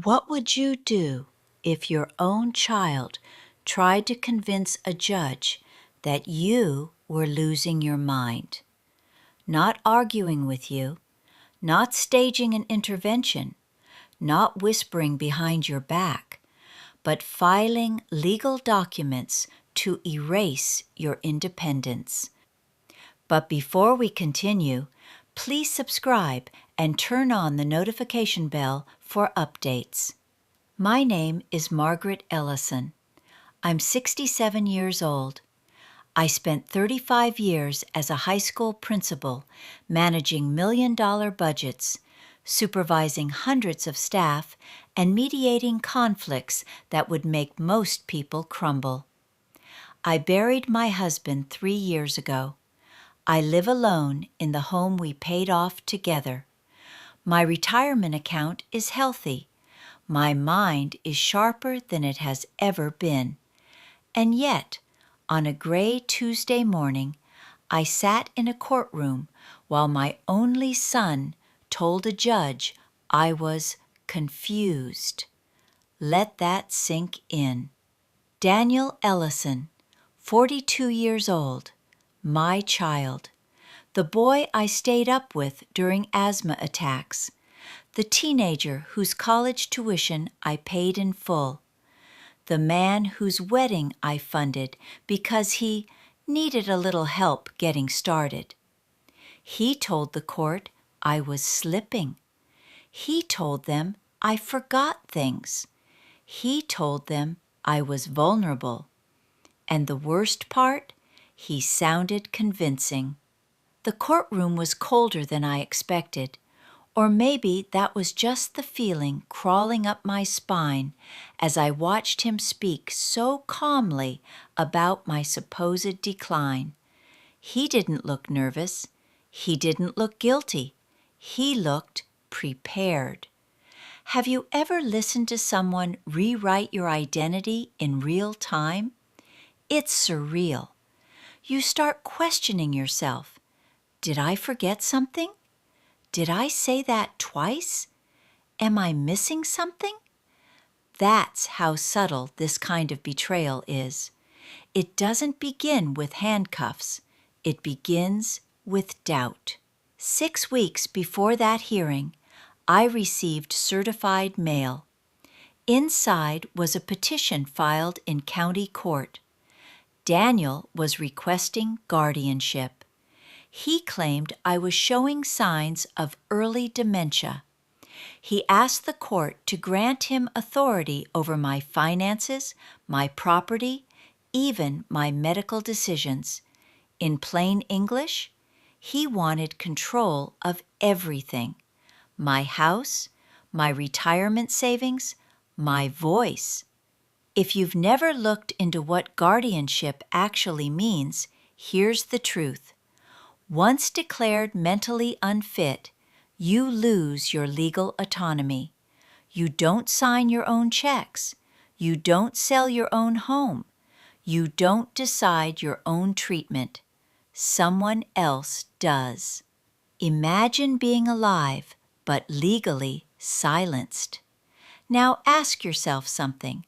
What would you do if your own child tried to convince a judge that you were losing your mind? Not arguing with you, not staging an intervention, not whispering behind your back, but filing legal documents to erase your independence. But before we continue, please subscribe and turn on the notification bell for updates. My name is Margaret Ellison. I'm 67 years old. I spent 35 years as a high school principal, managing million-dollar budgets, supervising hundreds of staff, and mediating conflicts that would make most people crumble. I buried my husband 3 years ago. I live alone in the home we paid off together. My retirement account is healthy. My mind is sharper than it has ever been. And yet, on a gray Tuesday morning, I sat in a courtroom while my only son told a judge I was confused. Let that sink in. Daniel Ellison, 42 years old, my child, the boy I stayed up with during asthma attacks, the teenager whose college tuition I paid in full, the man whose wedding I funded because he needed a little help getting started. He told the court I was slipping. He told them I forgot things. He told them I was vulnerable. And the worst part, he sounded convincing. The courtroom was colder than I expected, or maybe that was just the feeling crawling up my spine as I watched him speak so calmly about my supposed decline. He didn't look nervous. He didn't look guilty. He looked prepared. Have you ever listened to someone rewrite your identity in real time? It's surreal. You start questioning yourself. Did I forget something? Did I say that twice? Am I missing something? That's how subtle this kind of betrayal is. It doesn't begin with handcuffs. It begins with doubt. 6 weeks before that hearing, I received certified mail. Inside was a petition filed in county court. Daniel was requesting guardianship. He claimed I was showing signs of early dementia. He asked the court to grant him authority over my finances, my property, even my medical decisions. In plain English, he wanted control of everything: my house, my retirement savings, my voice. If you've never looked into what guardianship actually means, here's the truth. Once declared mentally unfit, you lose your legal autonomy. You don't sign your own checks. You don't sell your own home. You don't decide your own treatment. Someone else does. Imagine being alive, but legally silenced. Now ask yourself something.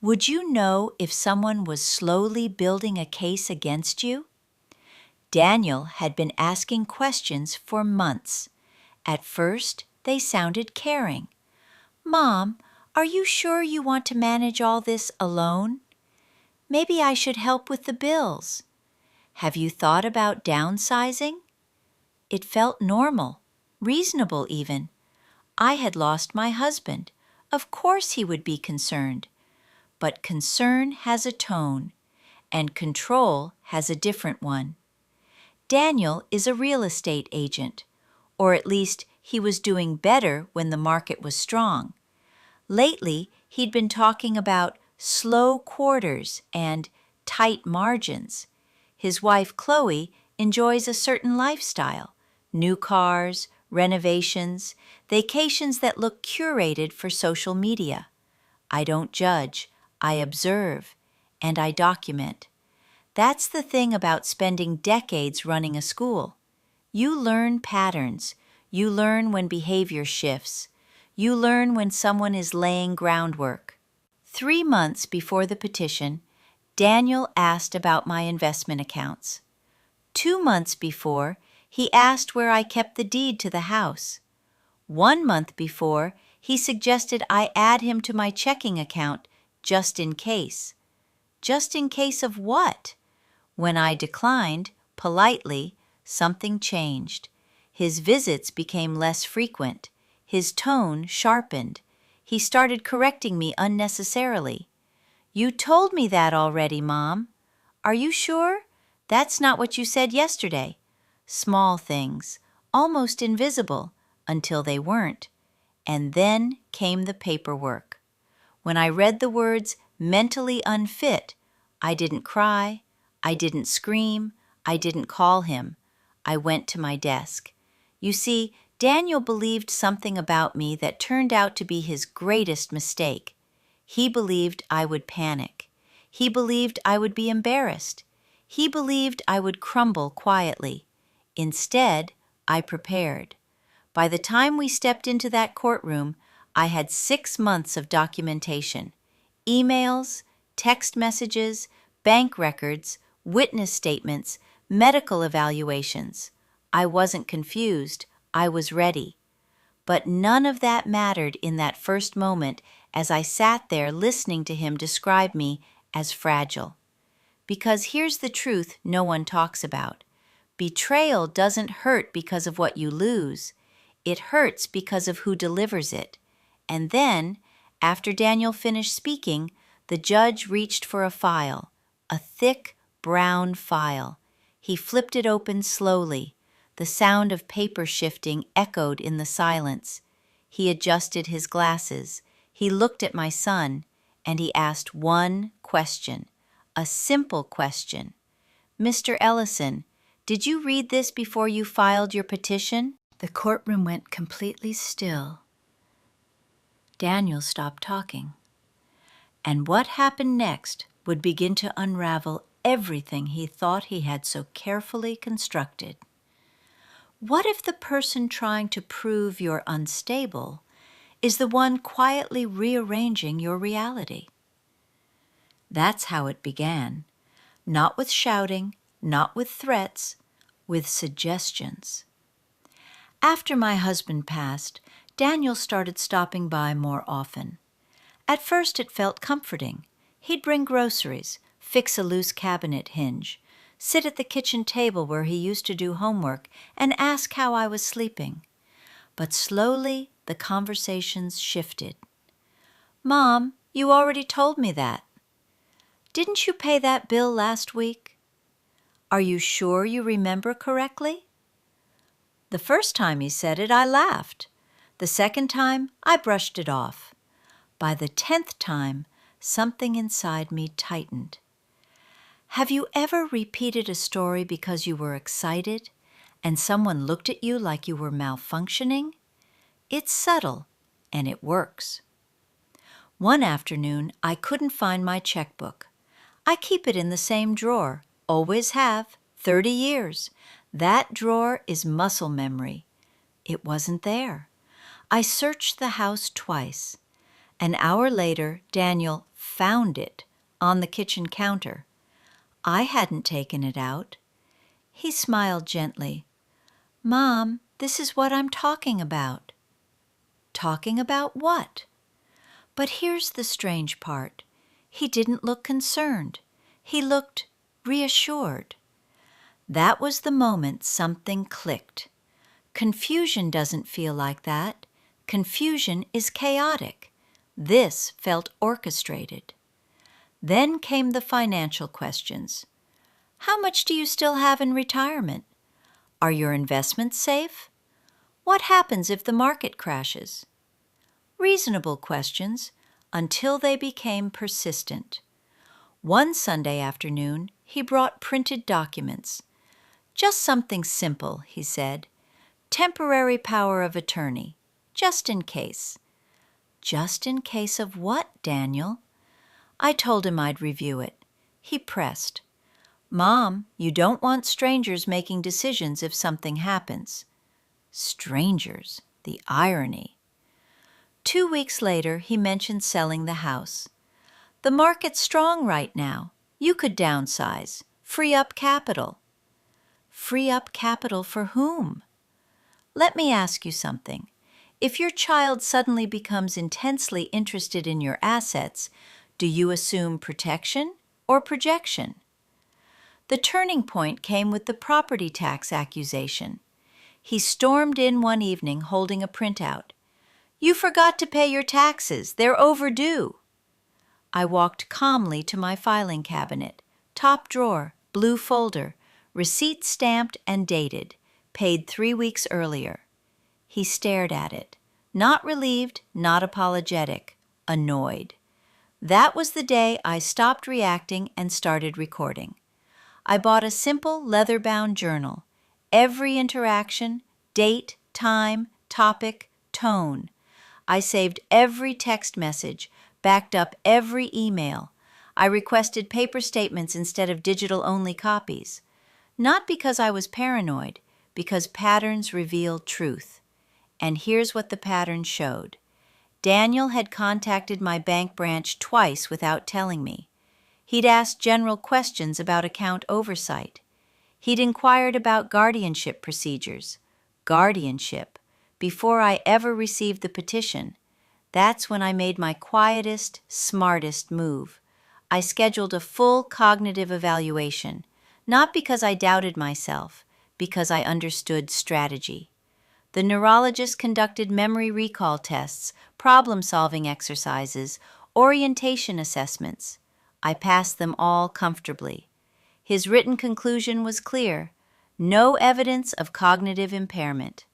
Would you know if someone was slowly building a case against you? Daniel had been asking questions for months. At first, they sounded caring. "Mom, are you sure you want to manage all this alone? Maybe I should help with the bills. Have you thought about downsizing?" It felt normal, reasonable even. I had lost my husband. Of course he would be concerned. But concern has a tone, and control has a different one. Daniel is a real estate agent, or at least he was doing better when the market was strong. Lately, he'd been talking about slow quarters and tight margins. His wife, Chloe, enjoys a certain lifestyle: new cars, renovations, vacations that look curated for social media. I don't judge. I observe, and I document. That's the thing about spending decades running a school. You learn patterns. You learn when behavior shifts. You learn when someone is laying groundwork. 3 months before the petition, Daniel asked about my investment accounts. 2 months before, he asked where I kept the deed to the house. 1 month before, he suggested I add him to my checking account just in case. Just in case of what? When I declined, politely, something changed. His visits became less frequent. His tone sharpened. He started correcting me unnecessarily. "You told me that already, Mom." "Are you sure? That's not what you said yesterday." Small things, almost invisible, until they weren't. And then came the paperwork. When I read the words "mentally unfit," I didn't cry, I didn't scream, I didn't call him. I went to my desk. You see, Daniel believed something about me that turned out to be his greatest mistake. He believed I would panic. He believed I would be embarrassed. He believed I would crumble quietly. Instead, I prepared. By the time we stepped into that courtroom, I had 6 months of documentation. Emails, text messages, bank records, witness statements, medical evaluations. I wasn't confused. I was ready. But none of that mattered in that first moment as I sat there listening to him describe me as fragile. Because here's the truth no one talks about. Betrayal doesn't hurt because of what you lose. It hurts because of who delivers it. And then, after Daniel finished speaking, the judge reached for a file, a thick, brown file. He flipped it open slowly. The sound of paper shifting echoed in the silence. He adjusted his glasses. He looked at my son, and he asked one question, a simple question. "Mr. Ellison, did you read this before you filed your petition?" The courtroom went completely still. Daniel stopped talking. And what happened next would begin to unravel everything he thought he had so carefully constructed. What if the person trying to prove you're unstable is the one quietly rearranging your reality? That's how it began. Not with shouting, not with threats, with suggestions. After my husband passed, Daniel started stopping by more often. At first it felt comforting. He'd bring groceries, fix a loose cabinet hinge, sit at the kitchen table where he used to do homework, and ask how I was sleeping. But slowly the conversations shifted. "Mom, you already told me that." "Didn't you pay that bill last week?" "Are you sure you remember correctly?" The first time he said it, I laughed. The second time, I brushed it off. By the 10th time, something inside me tightened. Have you ever repeated a story because you were excited and someone looked at you like you were malfunctioning? It's subtle, and it works. One afternoon, I couldn't find my checkbook. I keep it in the same drawer, always have, 30 years. That drawer is muscle memory. It wasn't there. I searched the house twice. An hour later, Daniel found it on the kitchen counter. I hadn't taken it out. He smiled gently. "Mom, this is what I'm talking about." Talking about what? But here's the strange part. He didn't look concerned. He looked reassured. That was the moment something clicked. Confusion doesn't feel like that. Confusion is chaotic. This felt orchestrated. Then came the financial questions. How much do you still have in retirement? Are your investments safe? What happens if the market crashes? Reasonable questions until they became persistent. One Sunday afternoon, he brought printed documents. "Just something simple," he said. "Temporary power of attorney, just in case." Just in case of what, Daniel? I told him I'd review it. He pressed. "Mom, you don't want strangers making decisions if something happens." Strangers, the irony. 2 weeks later, he mentioned selling the house. The market's strong right now. You could downsize, free up capital. Free up capital for whom? Let me ask you something. If your child suddenly becomes intensely interested in your assets, do you assume protection or projection? The turning point came with the property tax accusation. He stormed in one evening holding a printout. "You forgot to pay your taxes. They're overdue." I walked calmly to my filing cabinet. Top drawer, blue folder, receipt stamped and dated, paid 3 weeks earlier. He stared at it. Not relieved, not apologetic, annoyed. That was the day I stopped reacting and started recording. I bought a simple leather-bound journal. Every interaction, date, time, topic, tone. I saved every text message, backed up every email. I requested paper statements instead of digital-only copies. Not because I was paranoid, because patterns reveal truth. And here's what the pattern showed. Daniel had contacted my bank branch twice without telling me. He'd asked general questions about account oversight. He'd inquired about guardianship procedures. Guardianship. Before I ever received the petition. That's when I made my quietest, smartest move. I scheduled a full cognitive evaluation, not because I doubted myself, because I understood strategy. The neurologist conducted memory recall tests, problem-solving exercises, orientation assessments. I passed them all comfortably. His written conclusion was clear: no evidence of cognitive impairment.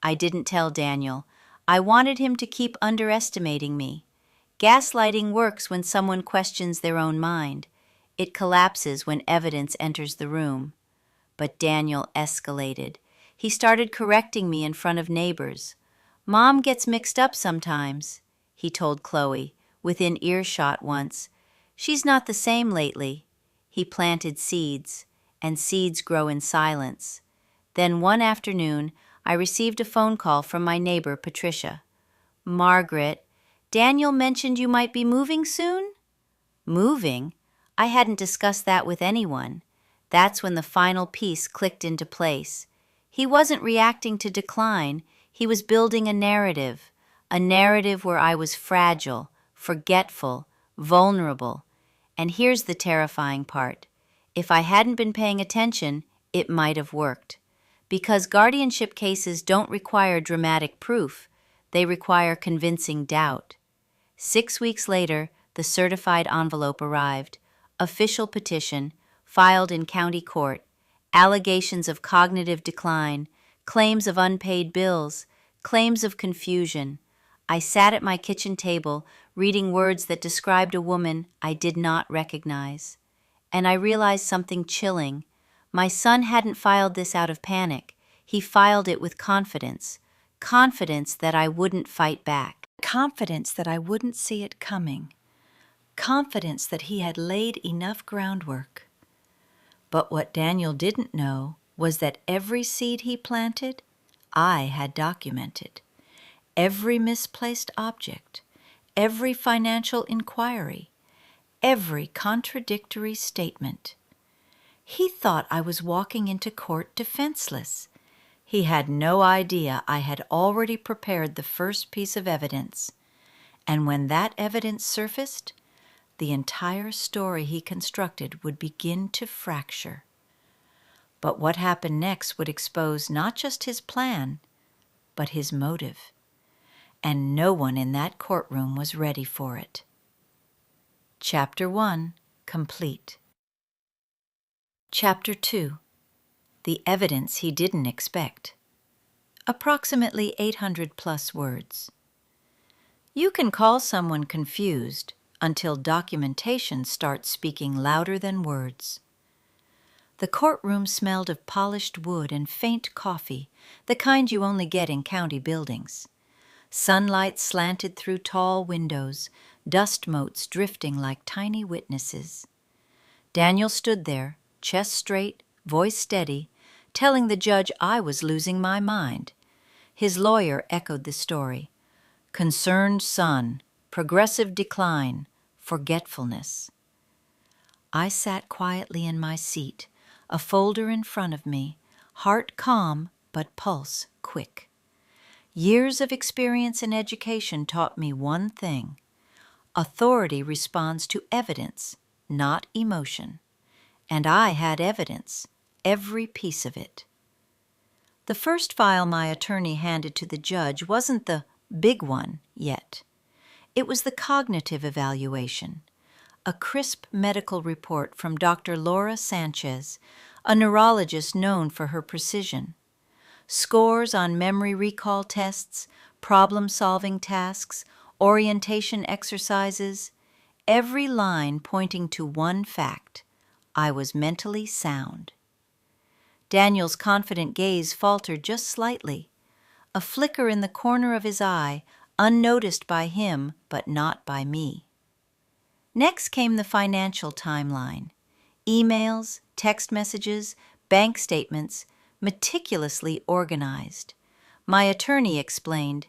I didn't tell Daniel. I wanted him to keep underestimating me. Gaslighting works when someone questions their own mind. It collapses when evidence enters the room. But Daniel escalated. He started correcting me in front of neighbors. "Mom gets mixed up sometimes," he told Chloe, within earshot once. "She's not the same lately." He planted seeds, and seeds grow in silence. Then one afternoon, I received a phone call from my neighbor, Patricia. "Margaret, Daniel mentioned you might be moving soon?" Moving? I hadn't discussed that with anyone. That's when the final piece clicked into place. He wasn't reacting to decline. He was building a narrative where I was fragile, forgetful, vulnerable. And here's the terrifying part. If I hadn't been paying attention, it might have worked. Because guardianship cases don't require dramatic proof, they require convincing doubt. 6 weeks later, the certified envelope arrived. Official petition, filed in county court, allegations of cognitive decline, claims of unpaid bills, claims of confusion. I sat at my kitchen table, reading words that described a woman I did not recognize. And I realized something chilling. My son hadn't filed this out of panic. He filed it with confidence. Confidence that I wouldn't fight back. Confidence that I wouldn't see it coming. Confidence that he had laid enough groundwork. But what Daniel didn't know was that every seed he planted, I had documented. Every misplaced object, every financial inquiry, every contradictory statement. He thought I was walking into court defenseless. He had no idea I had already prepared the first piece of evidence. And when that evidence surfaced, the entire story he constructed would begin to fracture. But what happened next would expose not just his plan, but his motive. And no one in that courtroom was ready for it. Chapter 1, complete. Chapter 2, the evidence he didn't expect. Approximately 800 plus words. You can call someone confused until documentation starts speaking louder than words. The courtroom smelled of polished wood and faint coffee, the kind you only get in county buildings. Sunlight slanted through tall windows, dust motes drifting like tiny witnesses. Daniel stood there, chest straight, voice steady, telling the judge I was losing my mind. His lawyer echoed the story. Concerned son, progressive decline, forgetfulness. I sat quietly in my seat, a folder in front of me, heart calm but pulse quick. Years of experience and education taught me one thing: authority responds to evidence, not emotion. And I had evidence, every piece of it. The first file my attorney handed to the judge wasn't the big one yet. It was the cognitive evaluation, a crisp medical report from Dr. Laura Sanchez, a neurologist known for her precision. Scores on memory recall tests, problem-solving tasks, orientation exercises, every line pointing to one fact: I was mentally sound. Daniel's confident gaze faltered just slightly, a flicker in the corner of his eye, unnoticed by him but not by me. Next came the financial timeline: emails, text messages, bank statements, meticulously organized. My attorney explained,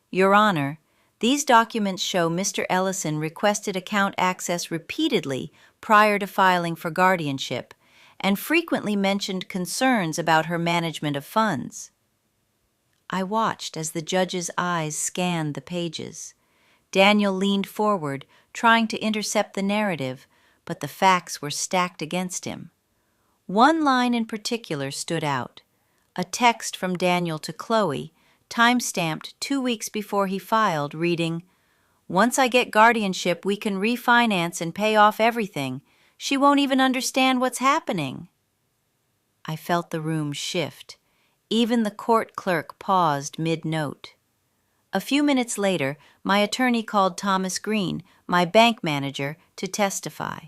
"Your Honor, these documents show Mr. Ellison requested account access repeatedly prior to filing for guardianship and frequently mentioned concerns about her management of funds." I watched as the judge's eyes scanned the pages. Daniel leaned forward, trying to intercept the narrative, but the facts were stacked against him. One line in particular stood out: a text from Daniel to Chloe, time-stamped 2 weeks before he filed, reading, "Once I get guardianship, we can refinance and pay off everything. She won't even understand what's happening." I felt the room shift. Even the court clerk paused mid-note. A few minutes later, my attorney called Thomas Green, my bank manager, to testify.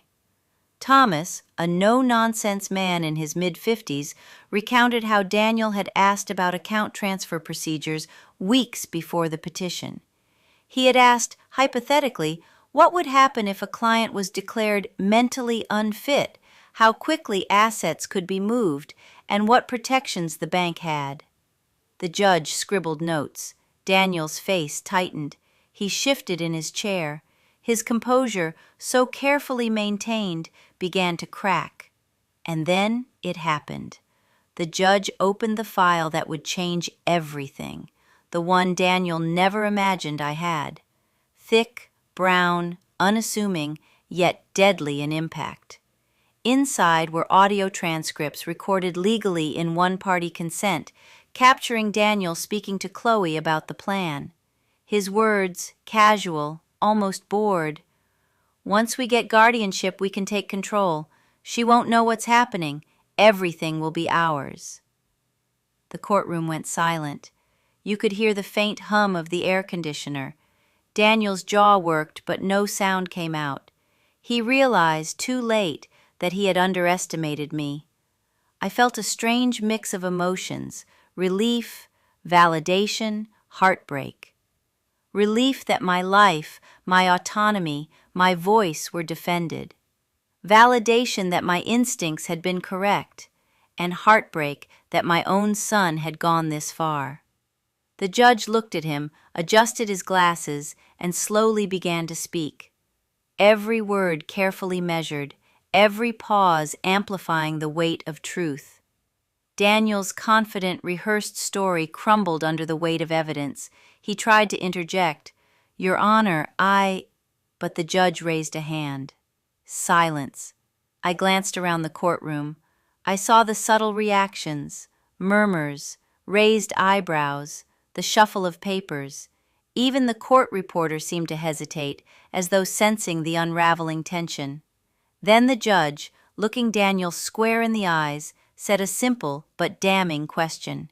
Thomas, a no-nonsense man in his mid-50s, recounted how Daniel had asked about account transfer procedures weeks before the petition. He had asked, hypothetically, what would happen if a client was declared mentally unfit, how quickly assets could be moved, and what protections the bank had. The judge scribbled notes. Daniel's face tightened. He shifted in his chair. His composure, so carefully maintained, began to crack. And then it happened. The judge opened the file that would change everything, the one Daniel never imagined I had. Thick, brown, unassuming, yet deadly in impact. Inside were audio transcripts recorded legally in one-party consent, capturing Daniel speaking to Chloe about the plan. His words, casual, almost bored: "Once we get guardianship, we can take control. She won't know what's happening. Everything will be ours." The courtroom went silent. You could hear the faint hum of the air conditioner. Daniel's jaw worked, but no sound came out. He realized, too late, that he had underestimated me. I felt a strange mix of emotions: relief, validation, heartbreak. Relief that my life, my autonomy, my voice were defended. Validation that my instincts had been correct, and heartbreak that my own son had gone this far. The judge looked at him, adjusted his glasses, and slowly began to speak. Every word carefully measured, every pause amplifying the weight of truth. Daniel's confident, rehearsed story crumbled under the weight of evidence. He tried to interject, "Your Honor, But the judge raised a hand. Silence. I glanced around the courtroom. I saw the subtle reactions, murmurs, raised eyebrows, the shuffle of papers. Even the court reporter seemed to hesitate, as though sensing the unraveling tension. Then the judge, looking Daniel square in the eyes, said a simple but damning question.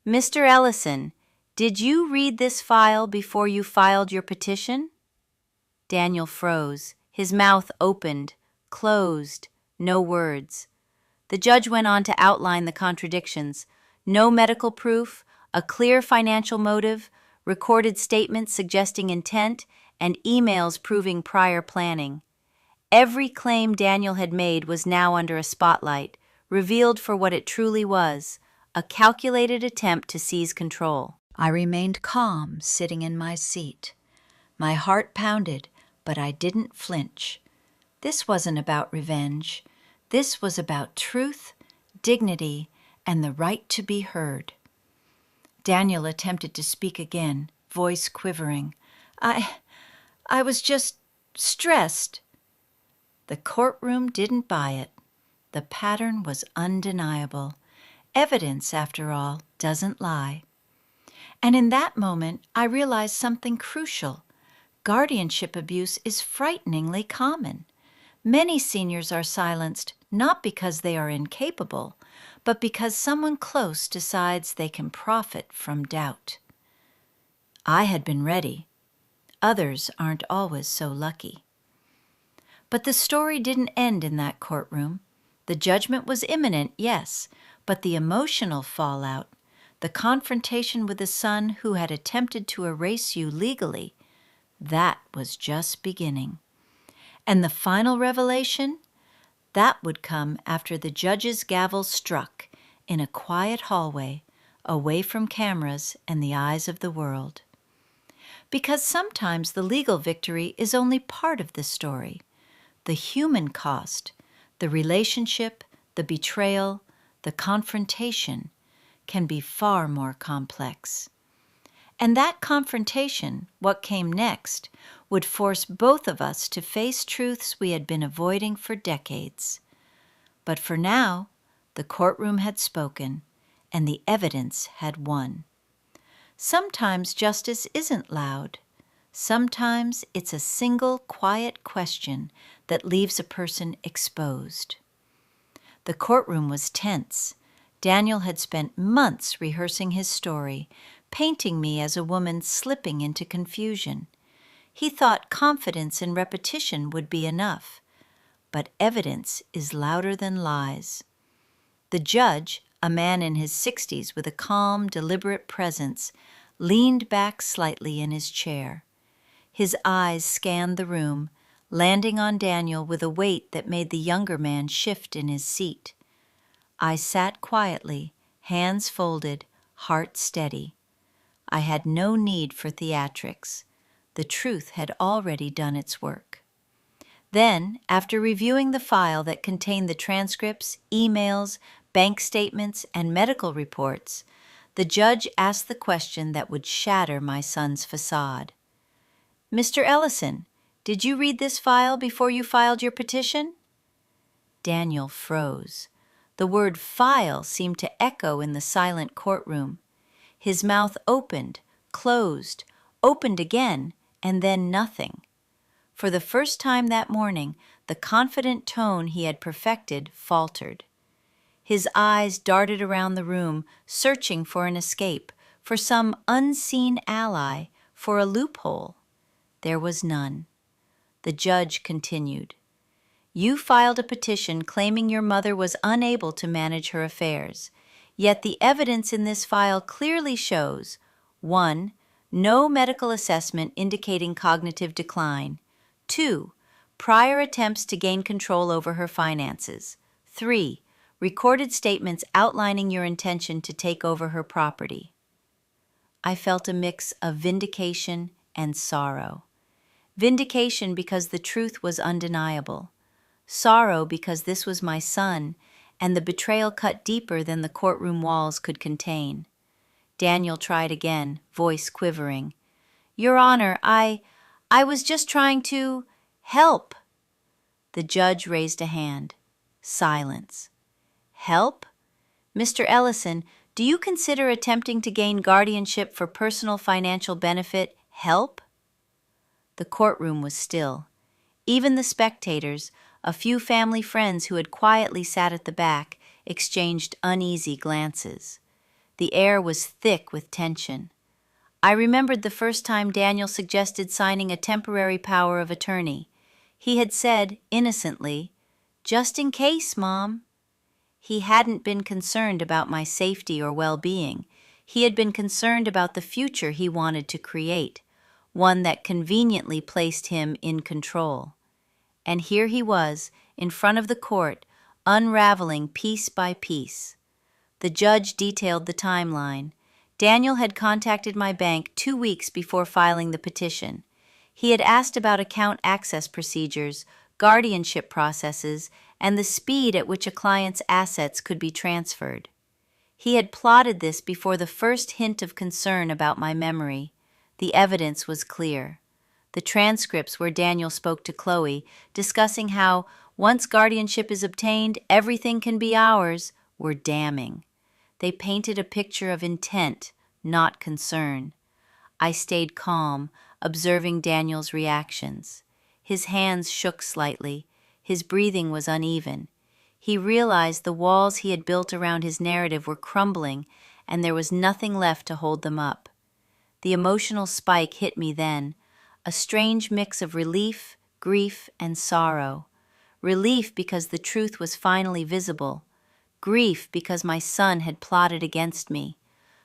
"Mr. Ellison, did you read this file before you filed your petition?" Daniel froze. His mouth opened, closed, no words. The judge went on to outline the contradictions. No medical proof, a clear financial motive, recorded statements suggesting intent, and emails proving prior planning. Every claim Daniel had made was now under a spotlight, revealed for what it truly was, a calculated attempt to seize control. I remained calm, sitting in my seat. My heart pounded, but I didn't flinch. This wasn't about revenge. This was about truth, dignity, and the right to be heard. Daniel attempted to speak again, voice quivering. I was just stressed. The courtroom didn't buy it. The pattern was undeniable. Evidence, after all, doesn't lie. And in that moment, I realized something crucial. Guardianship abuse is frighteningly common. Many seniors are silenced not because they are incapable, but because someone close decides they can profit from doubt. I had been ready. Others aren't always so lucky. But the story didn't end in that courtroom. The judgment was imminent, yes, but the emotional fallout, the confrontation with the son who had attempted to erase you legally, that was just beginning. And the final revelation? That would come after the judge's gavel struck in a quiet hallway, away from cameras and the eyes of the world. Because sometimes the legal victory is only part of the story. The human cost, the relationship, the betrayal, the confrontation can be far more complex. And that confrontation, what came next, would force both of us to face truths we had been avoiding for decades. But for now, the courtroom had spoken, and the evidence had won. Sometimes justice isn't loud. Sometimes it's a single quiet question that leaves a person exposed. The courtroom was tense. Daniel had spent months rehearsing his story, painting me as a woman slipping into confusion. He thought confidence and repetition would be enough. But evidence is louder than lies. The judge, a man in his 60s with a calm, deliberate presence, leaned back slightly in his chair. His eyes scanned the room, landing on Daniel with a weight that made the younger man shift in his seat. I sat quietly, hands folded, heart steady. I had no need for theatrics. The truth had already done its work. Then, after reviewing the file that contained the transcripts, emails, bank statements, and medical reports, the judge asked the question that would shatter my son's facade. "Mr. Ellison, did you read this file before you filed your petition?" Daniel froze. The word file seemed to echo in the silent courtroom. His mouth opened, closed, opened again, and then nothing. For the first time that morning, the confident tone he had perfected faltered. His eyes darted around the room, searching for an escape, for some unseen ally, for a loophole. There was none. The judge continued. "You filed a petition claiming your mother was unable to manage her affairs. Yet the evidence in this file clearly shows 1. No medical assessment indicating cognitive decline. 2. Prior attempts to gain control over her finances. 3. Recorded statements outlining your intention to take over her property." I felt a mix of vindication and sorrow. Vindication because the truth was undeniable. Sorrow because this was my son, and the betrayal cut deeper than the courtroom walls could contain. Daniel tried again, voice quivering. "Your Honor, I was just trying to help." The judge raised a hand. Silence. "Help? Mr. Ellison, do you consider attempting to gain guardianship for personal financial benefit help?" The courtroom was still. Even the spectators, a few family friends who had quietly sat at the back, exchanged uneasy glances. The air was thick with tension. I remembered the first time Daniel suggested signing a temporary power of attorney. He had said, innocently, "Just in case, Mom." He hadn't been concerned about my safety or well-being. He had been concerned about the future he wanted to create, one that conveniently placed him in control. And here he was, in front of the court, unraveling piece by piece. The judge detailed the timeline. Daniel had contacted my bank 2 weeks before filing the petition. He had asked about account access procedures, guardianship processes, and the speed at which a client's assets could be transferred. He had plotted this before the first hint of concern about my memory. The evidence was clear. The transcripts where Daniel spoke to Chloe, discussing how, once guardianship is obtained, everything can be ours, were damning. They painted a picture of intent, not concern. I stayed calm, observing Daniel's reactions. His hands shook slightly. His breathing was uneven. He realized the walls he had built around his narrative were crumbling, and there was nothing left to hold them up. The emotional spike hit me then, a strange mix of relief, grief, and sorrow. Relief because the truth was finally visible. Grief because my son had plotted against me.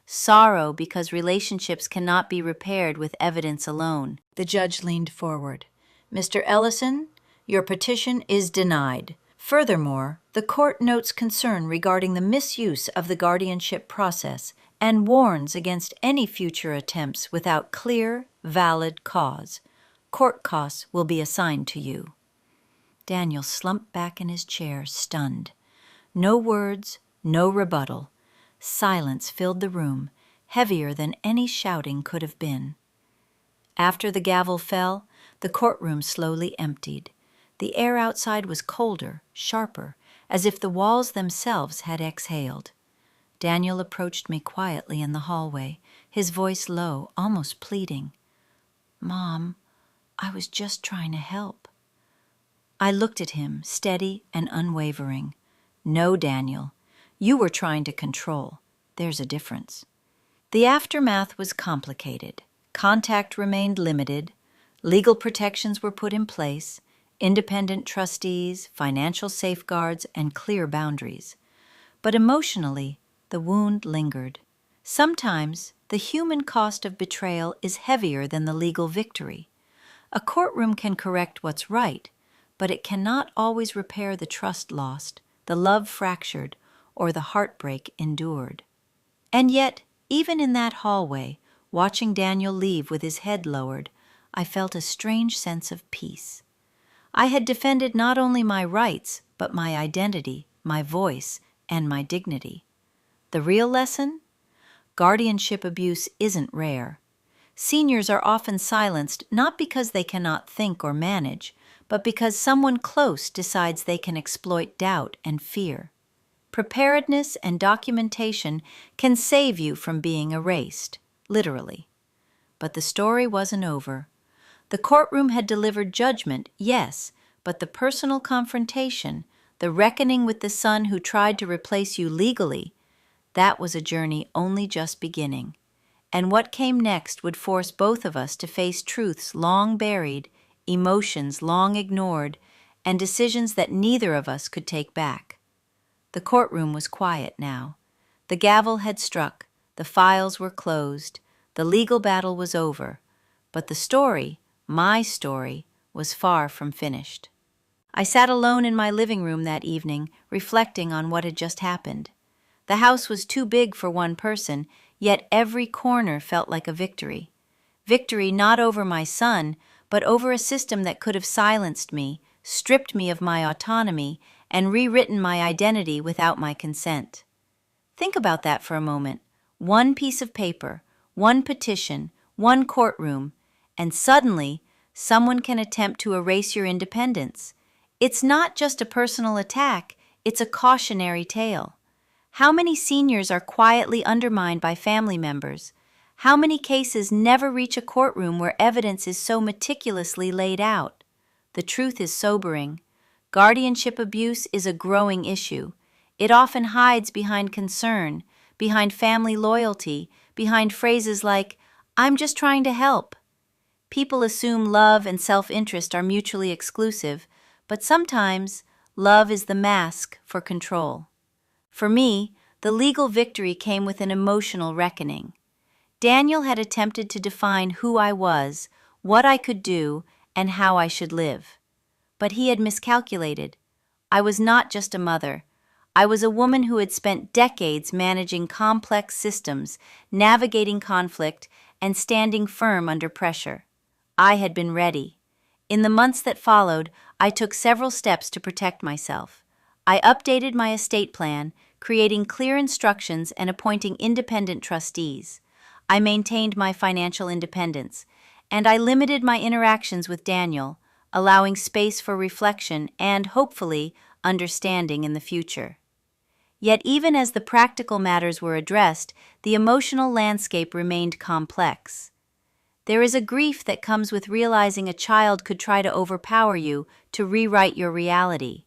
Sorrow because relationships cannot be repaired with evidence alone. The judge leaned forward. "Mr. Ellison, your petition is denied. Furthermore, the court notes concern regarding the misuse of the guardianship process and warns against any future attempts without clear, valid cause. Court costs will be assigned to you." Daniel slumped back in his chair, stunned. No words, no rebuttal. Silence filled the room, heavier than any shouting could have been. After the gavel fell, the courtroom slowly emptied. The air outside was colder, sharper, as if the walls themselves had exhaled. Daniel approached me quietly in the hallway, his voice low, almost pleading. "Mom, I was just trying to help." I looked at him, steady and unwavering. "No, Daniel, you were trying to control. There's a difference." The aftermath was complicated. Contact remained limited. Legal protections were put in place, independent trustees, financial safeguards, and clear boundaries. But emotionally, the wound lingered. Sometimes, the human cost of betrayal is heavier than the legal victory. A courtroom can correct what's right, but it cannot always repair the trust lost, the love fractured, or the heartbreak endured. And yet, even in that hallway, watching Daniel leave with his head lowered, I felt a strange sense of peace. I had defended not only my rights, but my identity, my voice, and my dignity. The real lesson? Guardianship abuse isn't rare. Seniors are often silenced not because they cannot think or manage, but because someone close decides they can exploit doubt and fear. Preparedness and documentation can save you from being erased, literally. But the story wasn't over. The courtroom had delivered judgment, yes, but the personal confrontation, the reckoning with the son who tried to replace you legally, that was a journey only just beginning. And what came next would force both of us to face truths long buried, emotions long ignored, and decisions that neither of us could take back. The courtroom was quiet now. The gavel had struck, the files were closed, the legal battle was over, but the story, my story, was far from finished. I sat alone in my living room that evening, reflecting on what had just happened. The house was too big for one person, yet every corner felt like a victory. Victory not over my son, but over a system that could have silenced me, stripped me of my autonomy, and rewritten my identity without my consent. Think about that for a moment. One piece of paper, one petition, one courtroom, and suddenly someone can attempt to erase your independence. It's not just a personal attack, it's a cautionary tale. How many seniors are quietly undermined by family members? How many cases never reach a courtroom where evidence is so meticulously laid out? The truth is sobering. Guardianship abuse is a growing issue. It often hides behind concern, behind family loyalty, behind phrases like, "I'm just trying to help." People assume love and self-interest are mutually exclusive, but sometimes love is the mask for control. For me, the legal victory came with an emotional reckoning. Daniel had attempted to define who I was, what I could do, and how I should live. But he had miscalculated. I was not just a mother. I was a woman who had spent decades managing complex systems, navigating conflict, and standing firm under pressure. I had been ready. In the months that followed, I took several steps to protect myself. I updated my estate plan, creating clear instructions and appointing independent trustees. I maintained my financial independence, and I limited my interactions with Daniel, allowing space for reflection and, hopefully, understanding in the future. Yet even as the practical matters were addressed, the emotional landscape remained complex. There is a grief that comes with realizing a child could try to overpower you to rewrite your reality.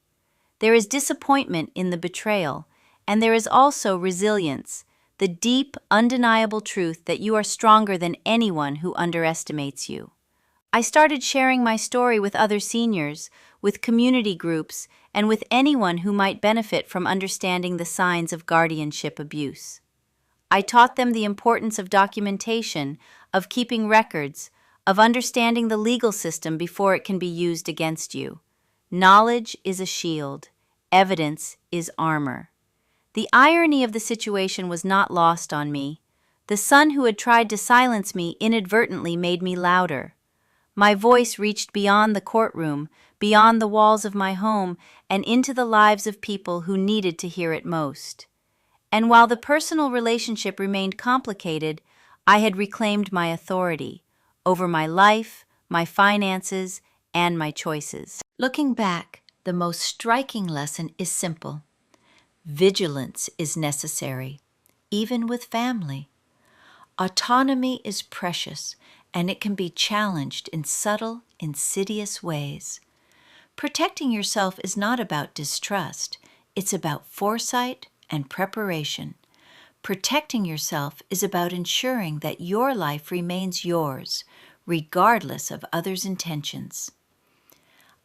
There is disappointment in the betrayal, and there is also resilience, the deep, undeniable truth that you are stronger than anyone who underestimates you. I started sharing my story with other seniors, with community groups, and with anyone who might benefit from understanding the signs of guardianship abuse. I taught them the importance of documentation, of keeping records, of understanding the legal system before it can be used against you. Knowledge is a shield. Evidence is armor. The irony of the situation was not lost on me. The son who had tried to silence me inadvertently made me louder. My voice reached beyond the courtroom, beyond the walls of my home, and into the lives of people who needed to hear it most. And while the personal relationship remained complicated, I had reclaimed my authority over my life, my finances, and my choices. Looking back, the most striking lesson is simple. Vigilance is necessary, even with family. Autonomy is precious, and it can be challenged in subtle, insidious ways. Protecting yourself is not about distrust, it's about foresight and preparation. Protecting yourself is about ensuring that your life remains yours, regardless of others' intentions.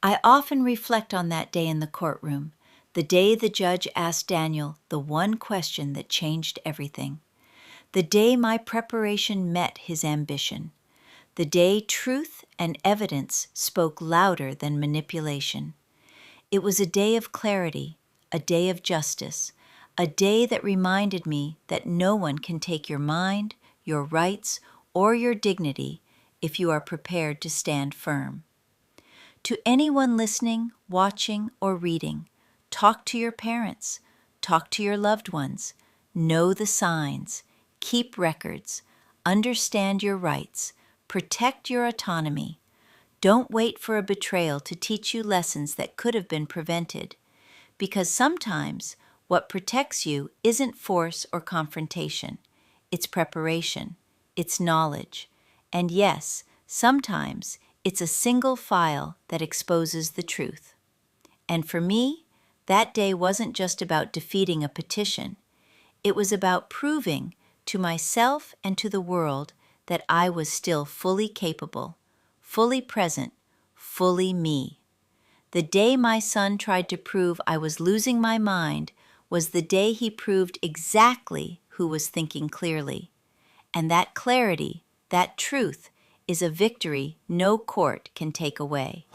I often reflect on that day in the courtroom, the day the judge asked Daniel the one question that changed everything. The day my preparation met his ambition. The day truth and evidence spoke louder than manipulation. It was a day of clarity, a day of justice, a day that reminded me that no one can take your mind, your rights, or your dignity if you are prepared to stand firm. To anyone listening, watching, or reading, talk to your parents, talk to your loved ones, know the signs, keep records, understand your rights, protect your autonomy. Don't wait for a betrayal to teach you lessons that could have been prevented, because sometimes what protects you isn't force or confrontation. It's preparation, it's knowledge, and yes, sometimes it's a single file that exposes the truth. And for me, that day wasn't just about defeating a petition. It was about proving to myself and to the world that I was still fully capable, fully present, fully me. The day my son tried to prove I was losing my mind was the day he proved exactly who was thinking clearly. And that clarity, that truth, is a victory no court can take away.